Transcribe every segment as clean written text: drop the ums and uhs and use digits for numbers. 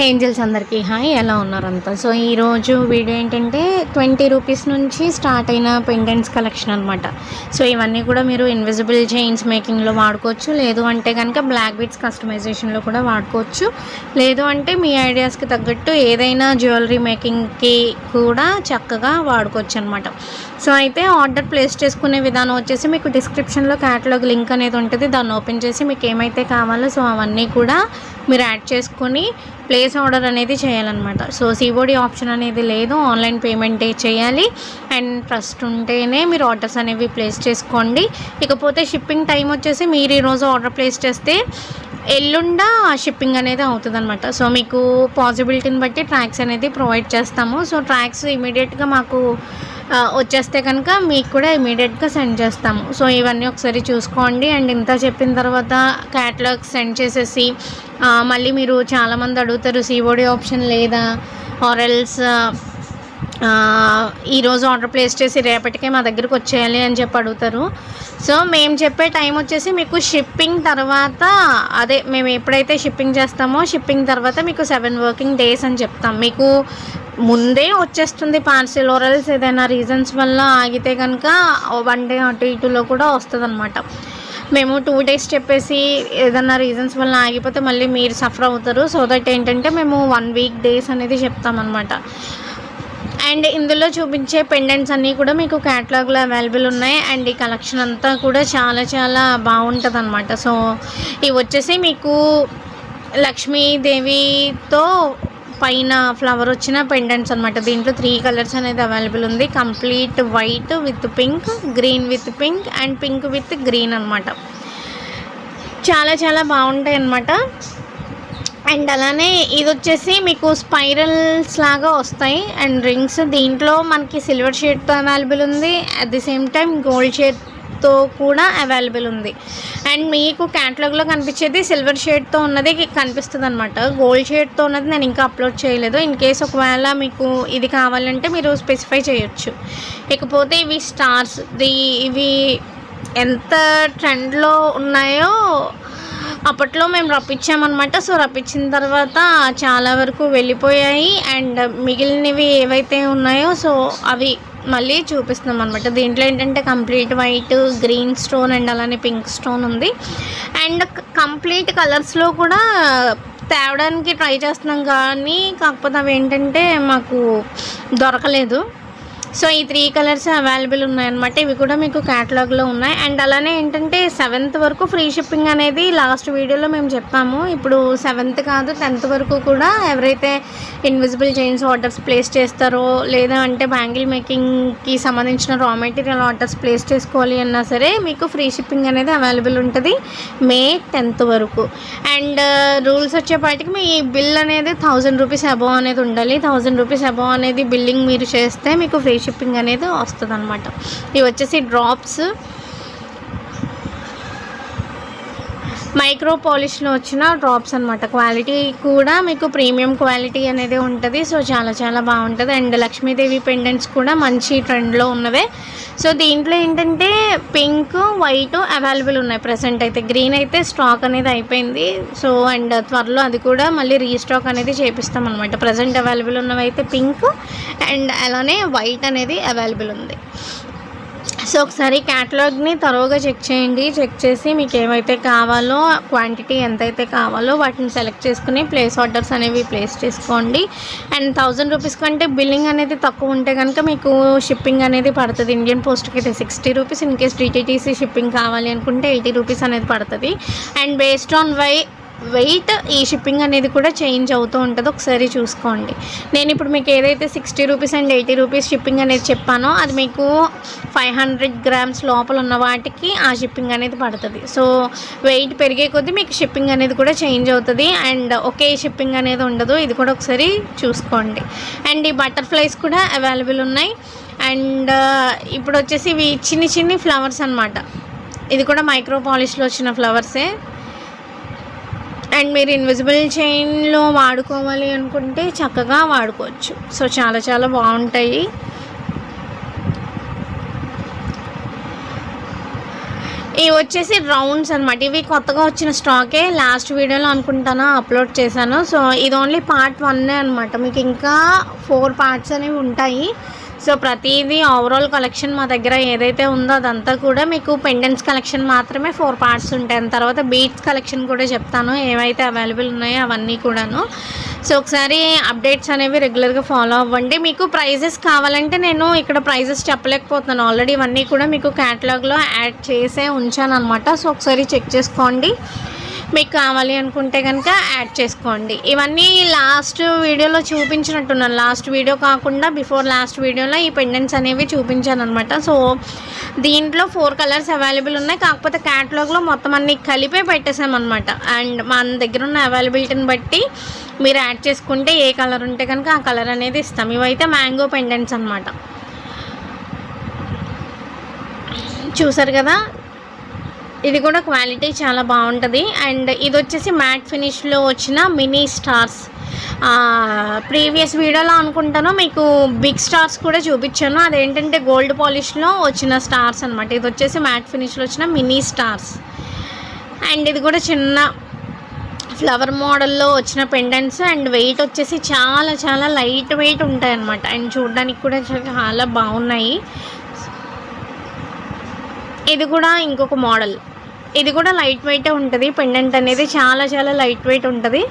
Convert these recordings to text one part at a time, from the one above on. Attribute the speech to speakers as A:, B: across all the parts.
A: Angels అందరికీ hi, ఎలా ఉన్నారంతా? So ఈరోజు వీడియో ఏంటంటే 20 రూపీస్ నుంచి స్టార్ట్ అయిన పెండెంట్స్ కలెక్షన్ అనమాట. సో ఇవన్నీ కూడా మీరు ఇన్విజిబుల్ చైన్స్ మేకింగ్లో వాడుకోవచ్చు, లేదు అంటే కనుక బ్లాక్ బీడ్స్ కస్టమైజేషన్లో కూడా వాడుకోవచ్చు, లేదు అంటే మీ ఐడియాస్కి తగ్గట్టు ఏదైనా జ్యువెలరీ మేకింగ్కి కూడా చక్కగా వాడుకోవచ్చు అనమాట. సో అయితే ఆర్డర్ ప్లేస్ చేసుకునే విధానం వచ్చేసి మీకు డిస్క్రిప్షన్లో క్యాటలాగ్ లింక్ అనేది ఉంటుంది. దాన్ని ఓపెన్ చేసి మీకు ఏమైతే కావాలో సో అవన్నీ కూడా మీరు యాడ్ చేసుకొని ప్లేస్ ఆర్డర్ అనేది చేయాలన్నమాట. సో సిఓడి ఆప్షన్ అనేది లేదు, ఆన్లైన్ పేమెంటే చేయాలి. అండ్ ట్రస్ట్ ఉంటేనే మీరు ఆర్డర్స్ అనేవి ప్లేస్ చేసుకోండి. ఇకపోతే షిప్పింగ్ టైం వచ్చేసి మీరు ఈరోజు ఆర్డర్ ప్లేస్ చేస్తే ఎల్లుండ షిప్పింగ్ అనేది అవుతుంది అనమాట. సో మీకు పాసిబిలిటీని బట్టి ట్రాక్స్ అనేది ప్రొవైడ్ చేస్తాము. సో ట్రాక్స్ ఇమీడియట్గా మాకు వచ్చేస్తే కనుక మీకు కూడా ఇమీడియట్గా సెండ్ చేస్తాము. సో ఇవన్నీ ఒకసారి చూసుకోండి. అండ్ ఇంత చెప్పిన తర్వాత క్యాటలాగ్ సెండ్ చేసేసి మళ్ళీ మీరు చాలామంది అడుగుతారు సిఓడి ఆప్షన్ లేదా, ఆర్ఎల్స్ ఈరోజు ఆర్డర్ ప్లేస్ చేసి రేపటికే మా దగ్గరికి వచ్చేయాలి అని చెప్పి అడుగుతారు. సో మేము చెప్పే టైం వచ్చేసి మీకు షిప్పింగ్ తర్వాత, అదే మేము ఎప్పుడైతే షిప్పింగ్ చేస్తామో షిప్పింగ్ తర్వాత మీకు 7 వర్కింగ్ డేస్ అని చెప్తాం. మీకు ముందే వచ్చేస్తుంది పార్సిల్, ఆర్ఎల్స్ ఏదైనా రీజన్స్ వల్ల ఆగితే కనుక 1 డే అటు ఇటులో కూడా వస్తుంది అనమాట. మేము 2 డేస్ చెప్పేసి ఏదన్నా రీజన్స్ వల్ల ఆగిపోతే మళ్ళీ మీరు సఫర్ అవుతారు. సో దట్ ఏంటంటే మేము 1 వీక్ డేస్ అనేది చెప్తామన్నమాట. అండ్ ఇందులో చూపించే పెండెంట్స్ అన్నీ కూడా మీకు క్యాటలాగ్లో అవైలబుల్ ఉన్నాయి. అండ్ ఈ కలెక్షన్ అంతా కూడా చాలా చాలా బాగుంటుంది అనమాట. సో ఇవి వచ్చేసి మీకు లక్ష్మీదేవితో పైన ఫ్లవర్ వచ్చిన పెండెంట్స్ అనమాట. దీంట్లో 3 కలర్స్ అనేది అవైలబుల్ ఉంది. Complete white with pink, green with pink and pink with green అనమాట. చాలా చాలా బాగుంటాయి అన్నమాట. అండ్ అలానే ఇది వచ్చేసి మీకు స్పైరల్స్ లాగా వస్తాయి అండ్ రింగ్స్. దీంట్లో మనకి సిల్వర్ షేడ్తో అవైలబుల్ ఉంది, at the same time gold షేడ్తో కూడా అవైలబుల్ ఉంది. అండ్ మీకు క్యాటలాగ్లో కనిపించేది సిల్వర్ షేడ్తో ఉన్నది కనిపిస్తుంది అనమాట. గోల్డ్ షేడ్తో ఉన్నది నేను ఇంకా అప్లోడ్ చేయలేదు. ఇన్ కేస్ ఒకవేళ మీకు ఇది కావాలంటే మీరు స్పెసిఫై చేయొచ్చు. ఇకపోతే ఇవి స్టార్స్, ఇవి ఎంత ట్రెండ్లో ఉన్నాయో అప్పట్లో మేము రప్పించామన్నమాట. సో రప్పించిన తర్వాత చాలా వరకు వెళ్ళిపోయాయి. అండ్ మిగిలినవి ఏవైతే ఉన్నాయో సో అవి మళ్ళీ చూపిస్తున్నాం అనమాట. దీంట్లో ఏంటంటే complete white, green stone and అలానే పింక్ స్టోన్ ఉంది. అండ్ కంప్లీట్ కలర్స్లో కూడా తేవడానికి ట్రై చేస్తున్నాం, కానీ కాకపోతే అవి ఏంటంటే మాకు దొరకలేదు. సో ఈ 3 కలర్స్ అవైలబుల్ ఉన్నాయన్నమాట. ఇవి కూడా మీకు క్యాటలాగ్లో ఉన్నాయి. అండ్ అలానే ఏంటంటే 7th వరకు ఫ్రీ షిప్పింగ్ అనేది లాస్ట్ వీడియోలో మేము చెప్పాము. ఇప్పుడు 7th కాదు 10th వరకు కూడా ఎవరైతే ఇన్విజిబుల్ చైన్స్ ఆర్డర్స్ ప్లేస్ చేస్తారో, లేదా అంటే బ్యాంగిల్ మేకింగ్కి సంబంధించిన రా మెటీరియల్ ఆర్డర్స్ ప్లేస్ చేసుకోవాలి అన్నా సరే మీకు ఫ్రీ షిప్పింగ్ అనేది అవైలబుల్ ఉంటుంది May 10th వరకు. అండ్ రూల్స్ వచ్చేపాటికి మీ బిల్ అనేది 1000 రూపీస్ అబోవ్ అనేది ఉండాలి. 1000 రూపీస్ అబోవ్ అనేది బిల్లింగ్ మీరు చేస్తే మీకు ఫ్రీ షిప్పింగ్ అనేది వస్తుంది అనమాట. ఇవి వచ్చేసి డ్రాప్స్, మైక్రో పాలిష్లో వచ్చిన డ్రాప్స్ అనమాట. క్వాలిటీ కూడా మీకు ప్రీమియం క్వాలిటీ అనేది ఉంటుంది. సో చాలా చాలా బాగుంటుంది. అండ్ లక్ష్మీదేవి పెండెంట్స్ కూడా మంచి ట్రెండ్లో ఉన్నవే. సో దీంట్లో ఏంటంటే పింక్, వైట్ అవైలబుల్ ఉన్నాయి ప్రజెంట్ అయితే. గ్రీన్ అయితే స్టాక్ అనేది అయిపోయింది. సో అండ్ త్వరలో అది కూడా మళ్ళీ రీస్టాక్ అనేది చేపిస్తాం అనమాట. ప్రజెంట్ అవైలబుల్ ఉన్నవి అయితే పింక్ అండ్ అలానే వైట్ అనేది అవైలబుల్ ఉంది. సో ఒకసారి క్యాటలాగ్ని తరోగా చెక్ చేయండి. చెక్ చేసి మీకు ఏమైతే కావాలో, క్వాంటిటీ ఎంతైతే కావాలో వాటిని సెలెక్ట్ చేసుకుని ప్లేస్ ఆర్డర్స్ అనేవి ప్లేస్ చేసుకోండి. అండ్ 1000 రూపీస్ కంటే బిల్లింగ్ అనేది తక్కువ ఉంటే కనుక మీకు షిప్పింగ్ అనేది పడుతుంది. ఇండియన్ పోస్ట్కి అయితే 60 రూపీస్, ఇన్ కేస్ డిటీటీసీ షిప్పింగ్ కావాలి అనుకుంటే 80 రూపీస్ అనేది పడుతుంది. అండ్ బేస్డ్ ఆన్ వెయిట్ ఈ షిప్పింగ్ అనేది కూడా చేంజ్ అవుతూ ఉంటుంది. ఒకసారి చూసుకోండి. నేను ఇప్పుడు మీకు ఏదైతే 60 రూపీస్ అండ్ 80 రూపీస్ షిప్పింగ్ అనేది చెప్పానో అది మీకు 500 గ్రామ్స్ లోపల ఉన్న వాటికి ఆ షిప్పింగ్ అనేది పడుతుంది. సో వెయిట్ పెరిగే కొద్దీ మీకు షిప్పింగ్ అనేది కూడా చేంజ్ అవుతుంది. అండ్ ఒకే షిప్పింగ్ అనేది ఉండదు. ఇది కూడా ఒకసారి చూసుకోండి. అండ్ ఈ బటర్ఫ్లైస్ కూడా అవైలబుల్ ఉన్నాయి. అండ్ ఇప్పుడు వచ్చేసి ఇవి చిన్ని చిన్ని ఫ్లవర్స్ అనమాట. ఇది కూడా మైక్రో పాలిష్లో వచ్చిన ఫ్లవర్సే. అండ్ మీరు ఇన్విజిబుల్ చైన్లో వాడుకోవాలి అనుకుంటే చక్కగా వాడుకోవచ్చు. సో చాలా చాలా బాగుంటాయి. ఇవి వచ్చేసి రౌండ్స్ అనమాట. ఇవి కొత్తగా వచ్చిన స్టాకే, లాస్ట్ వీడియోలో అనుకుంటాను అప్లోడ్ చేశాను. సో ఇది ఓన్లీ పార్ట్ 1 అనమాట. మీకు ఇంకా 4 పార్ట్స్ అనేవి ఉంటాయి. సో ప్రతిదీ ఓవరాల్ కలెక్షన్ మా దగ్గర ఏదైతే ఉందో అదంతా కూడా మీకు పెండెంట్స్ కలెక్షన్ మాత్రమే 4 పార్ట్స్ ఉంటాయి. తర్వాత బీడ్స్ కలెక్షన్ కూడా చెప్తాను, ఏవైతే అవైలబుల్ ఉన్నాయో అవన్నీ కూడాను. సో ఒకసారి అప్డేట్స్ అనేవి రెగ్యులర్గా ఫాలో అవ్వండి. మీకు ప్రైజెస్ కావాలంటే నేను ఇక్కడ ప్రైజెస్ చెప్పలేకపోతున్నాను, ఆల్రెడీ ఇవన్నీ కూడా మీకు క్యాటలాగ్లో యాడ్ చేసే ఉంచాను అనమాట. సో ఒకసారి చెక్ చేసుకోండి, మీకు కావాలి అనుకుంటే కనుక యాడ్ చేసుకోండి. ఇవన్నీ లాస్ట్ వీడియోలో చూపించినట్టున్నాను, లాస్ట్ వీడియో కాకుండా బిఫోర్ లాస్ట్ వీడియోలో ఈ పెండెంట్స్ అనేవి చూపించాను అనమాట. సో దీంట్లో 4 కలర్స్ అవైలబుల్ ఉన్నాయి, కాకపోతే క్యాటలాగ్లో మొత్తం అన్నీ కలిపే పెట్టేసామన్నమాట. అండ్ మన దగ్గర ఉన్న అవైలబిలిటీని బట్టి మీరు యాడ్ చేసుకుంటే ఏ కలర్ ఉంటే కనుక ఆ కలర్ అనేది ఇస్తాం. ఇవైతే మ్యాంగో పెండెంట్స్ అనమాట. చూసారు కదా, ఇది కూడా క్వాలిటీ చాలా బాగుంటుంది. అండ్ ఇది వచ్చేసి మ్యాట్ ఫినిష్లో వచ్చిన మినీ స్టార్స్. ప్రీవియస్ వీడియోలో అనుకుంటాను మీకు బిగ్ స్టార్స్ కూడా చూపించాను, అదేంటంటే గోల్డ్ పాలిష్లో వచ్చిన స్టార్స్ అనమాట. ఇది వచ్చేసి మ్యాట్ ఫినిష్లో వచ్చిన మినీ స్టార్స్. అండ్ ఇది కూడా చిన్న ఫ్లవర్ మోడల్లో వచ్చిన పెండెంట్స్. అండ్ వెయిట్ వచ్చేసి చాలా చాలా లైట్ వెయిట్ ఉంటాయి అన్నమాట. అండ్ చూడడానికి కూడా చాలా బాగున్నాయి. ఇది కూడా ఇంకొక మోడల్, ఇది కూడా లైట్ వెయిటే ఉంటుంది. పెండెంట్ అనేది చాలా చాలా లైట్ వెయిట్ ఉంటుంది.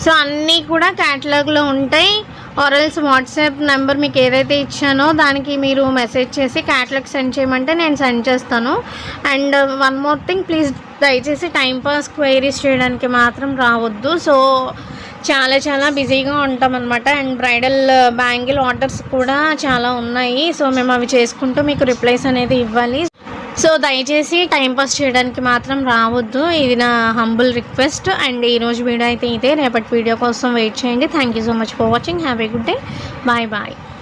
A: సో అన్నీ కూడా క్యాటలాగ్లో ఉంటాయి. ఆర్ఎల్స్ వాట్సాప్ నెంబర్ మీకు ఏదైతే ఇచ్చానో దానికి మీరు మెసేజ్ చేసి క్యాటలాగ్ సెండ్ చేయమంటే నేను సెండ్ చేస్తాను. And one more thing, please దయచేసి టైంపాస్ క్వైరీస్ చేయడానికి మాత్రం రావద్దు. సో చాలా చాలా బిజీగా ఉంటామన్నమాట. అండ్ బ్రైడల్ బ్యాంగిల్ ఆర్డర్స్ కూడా చాలా ఉన్నాయి. సో మేము అవి చేసుకుంటూ మీకు రిప్లైస్ అనేది ఇవ్వాలి. సో దయచేసి టైంపాస్ చేయడానికి మాత్రం రావద్దు, ఇది నా హంబుల్ రిక్వెస్ట్. అండ్ ఈరోజు వీడియో అయితే ఇదే, రేపటి వీడియో కోసం వెయిట్ చేయండి. Thank you so much for watching. Have a good day. Bye bye.